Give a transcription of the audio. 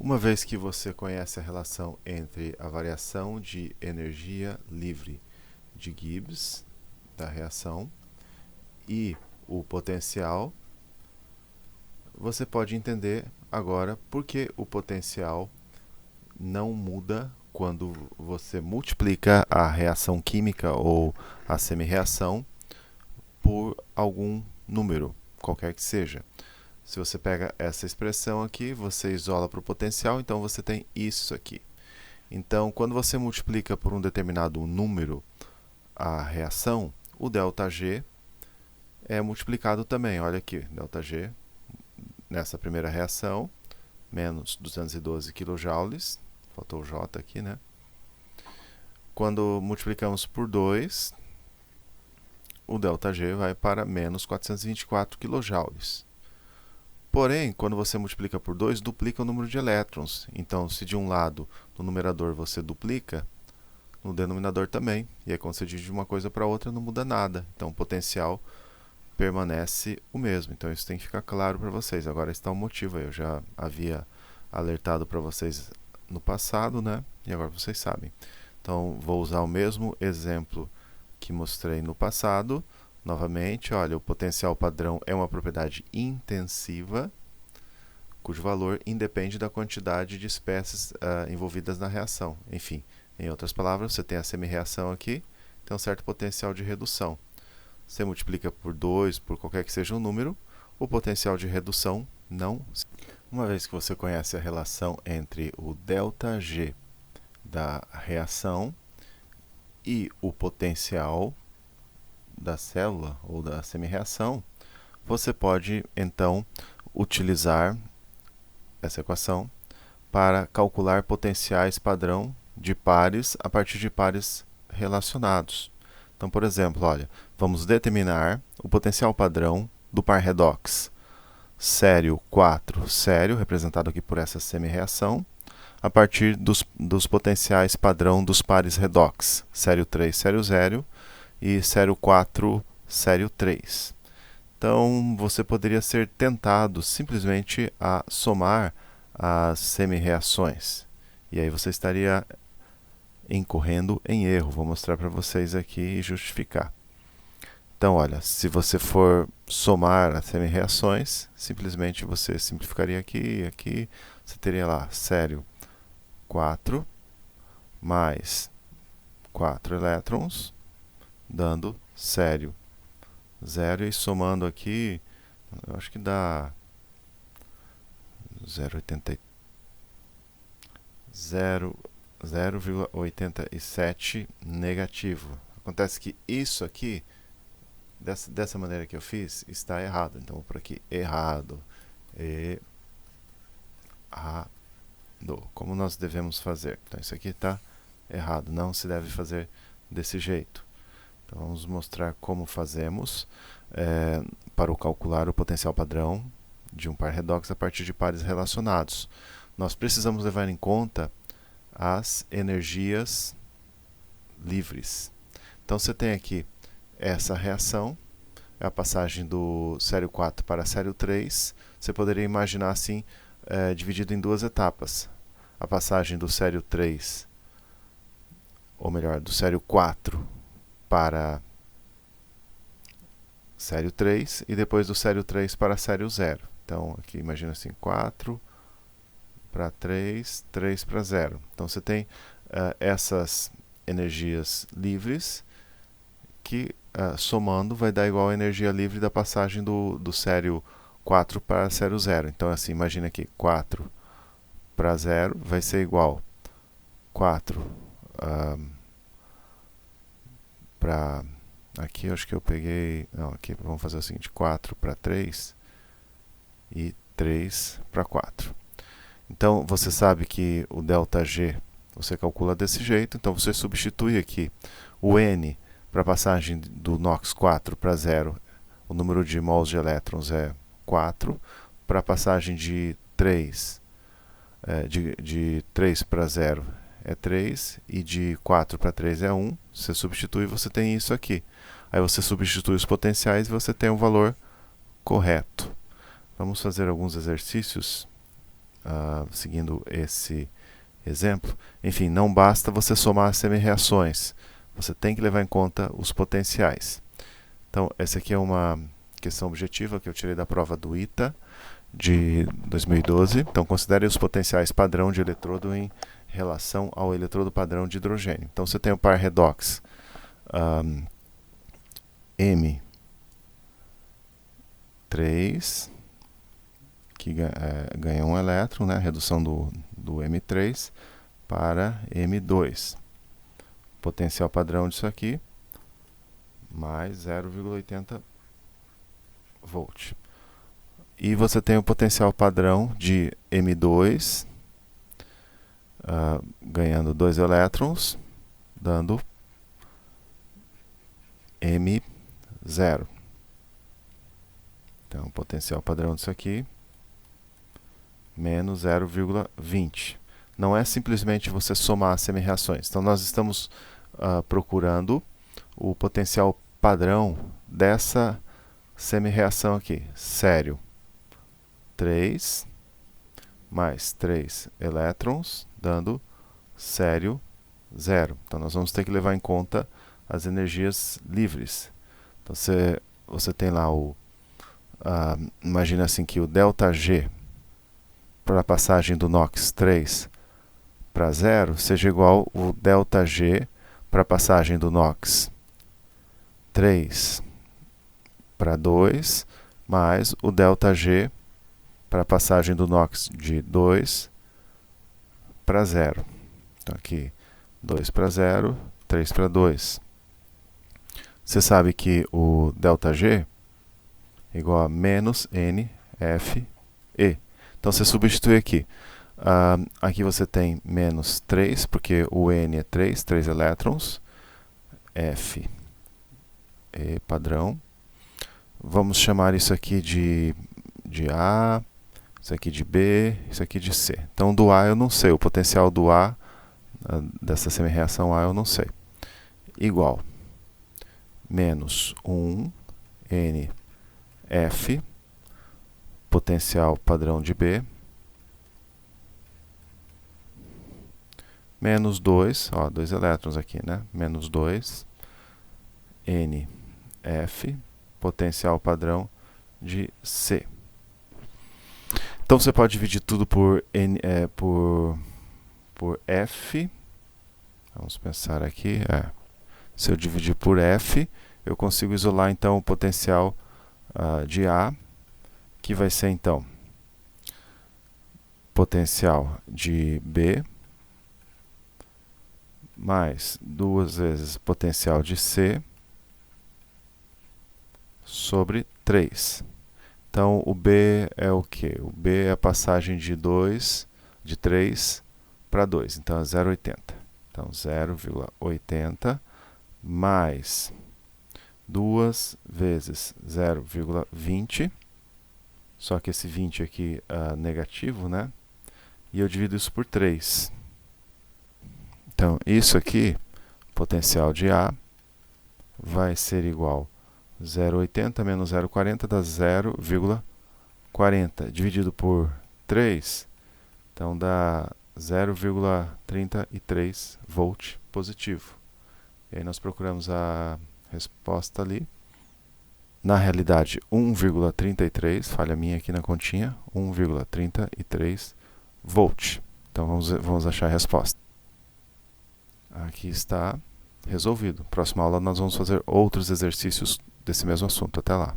Uma vez que você conhece a relação entre a variação de energia livre de Gibbs da reação e o potencial, você pode entender agora por que o potencial não muda quando você multiplica a reação química ou a semi-reação por algum número, qualquer que seja. Se você pega essa expressão aqui, você isola para o potencial, então você tem isso aqui. Então, quando você multiplica por um determinado número a reação, o ΔG é multiplicado também. Olha aqui, ΔG, nessa primeira reação, menos 212 kJ, faltou o J aqui, né? Quando multiplicamos por 2, o ΔG vai para menos 424 kJ. Porém, quando você multiplica por 2, duplica o número de elétrons. Então, se de um lado, no numerador, você duplica, no denominador também. E aí, quando você divide de uma coisa para outra, não muda nada. Então, o potencial permanece o mesmo. Então, isso tem que ficar claro para vocês. Agora está o motivo. Eu já havia alertado para vocês no passado, né? E agora vocês sabem. Então, vou usar o mesmo exemplo que mostrei no passado. Novamente, olha, o potencial padrão é uma propriedade intensiva, cujo valor independe da quantidade de espécies envolvidas na reação. Enfim, em outras palavras, você tem a semi-reação aqui, tem um certo potencial de redução. Você multiplica por 2, por qualquer que seja o número, o potencial de redução não. Uma vez que você conhece a relação entre o ΔG da reação e o potencial da célula ou da semi-reação, você pode então utilizar essa equação para calcular potenciais padrão de pares a partir de pares relacionados. Então, por exemplo, olha, vamos determinar o potencial padrão do par redox sério 4, sério, representado aqui por essa semi-reação, a partir dos potenciais padrão dos pares redox sério 3, sério 0, e sério 4, sério 3. Então, você poderia ser tentado simplesmente a somar as semi-reações. E aí você estaria incorrendo em erro. Vou mostrar para vocês aqui e justificar. Então, olha, se você for somar as semi-reações, simplesmente você simplificaria aqui e aqui. Você teria lá sério 4 mais 4 elétrons, dando sério 0, e somando aqui, eu acho que dá 0,87 negativo. Acontece que isso aqui, dessa maneira que eu fiz, está errado. Então, vou por aqui, errado. Errado. Como nós devemos fazer? Então, isso aqui está errado. Não se deve fazer desse jeito. Então, vamos mostrar como fazemos para calcular o potencial padrão de um par redox a partir de pares relacionados. Nós precisamos levar em conta as energias livres. Então, você tem aqui essa reação, é a passagem do sério 4 para sério 3. Você poderia imaginar assim, dividido em duas etapas. A passagem do sério 3, ou melhor, do sério 4 para sério 3 e depois do sério 3 para sério 0. Então, aqui imagina assim, 4 para 3, 3 para 0. Então, você tem essas energias livres que, somando, vai dar igual a energia livre da passagem do sério 4 para sério 0. Então, assim, imagina aqui, 4 para 0 vai ser igual 4 para... Aqui eu acho que eu peguei... Não, aqui vamos fazer o seguinte, 4 para 3 e 3 para 4. Então, você sabe que o ΔG você calcula desse jeito. Então, você substitui aqui o N para a passagem do NOx 4 para 0. O número de mols de elétrons é 4. Para a passagem de 3, de 3 para 0 é 3. E de 4 para 3 é 1. Você substitui e você tem isso aqui. Aí você substitui os potenciais e você tem o valor correto. Vamos fazer alguns exercícios seguindo esse exemplo, enfim, não basta você somar as semi-reações, você tem que levar em conta os potenciais. Então, essa aqui é uma questão objetiva que eu tirei da prova do ITA de 2012. Então, considere os potenciais padrão de eletrodo em relação ao eletrodo padrão de hidrogênio. Então, você tem o par redox M3, que ganha um elétron, né? Redução do M3 para M2. Potencial padrão disso aqui, mais 0,80 volt. E você tem o potencial padrão de M2, ganhando 2 elétrons, dando M0. Então, o potencial padrão disso aqui, menos 0,20. Não é simplesmente você somar as semi-reações. Então, nós estamos procurando o potencial padrão dessa semi-reação aqui. Sério, 3 mais 3 elétrons, dando sério 0. Então, nós vamos ter que levar em conta as energias livres. Então, você tem lá imagina assim que o ΔG para a passagem do NOx 3 para 0 seja igual ao ΔG para a passagem do NOx 3 para 2 mais o ΔG para a passagem do NOx de 2 para 0. Então aqui 2 para 0, 3 para 2. Você sabe que o ΔG é igual a menos NFE. Então você substitui aqui. Aqui você tem menos 3, porque o N é 3 elétrons. F E padrão. Vamos chamar isso aqui de A, isso aqui de B, isso aqui de C. Então do A eu não sei, o potencial do A, dessa semi-reação A eu não sei. Igual menos 1 NF, potencial padrão de B, menos 2, 2 elétrons aqui, né? Menos 2 NF, potencial padrão de C. Então você pode dividir tudo por F. Vamos pensar aqui. Se eu dividir por F, eu consigo isolar então o potencial de A, que vai ser então potencial de B mais 2 vezes potencial de C sobre 3. Então, o B é o quê? O B é a passagem de 3 para 2. Então, é 0,80. Então, 0,80 mais 2 vezes 0,20. Só que esse 20 aqui é negativo, né? E eu divido isso por 3. Então, isso aqui, potencial de A, vai ser igual a 0,80 menos 0,40 dá 0,40. Dividido por 3, então dá 0,33 volt positivo. E aí nós procuramos a resposta ali. Na realidade, 1,33, falha minha aqui na continha, 1,33 volt. Então vamos achar a resposta. Aqui está resolvido. Próxima aula nós vamos fazer outros exercícios desse mesmo assunto. Até lá.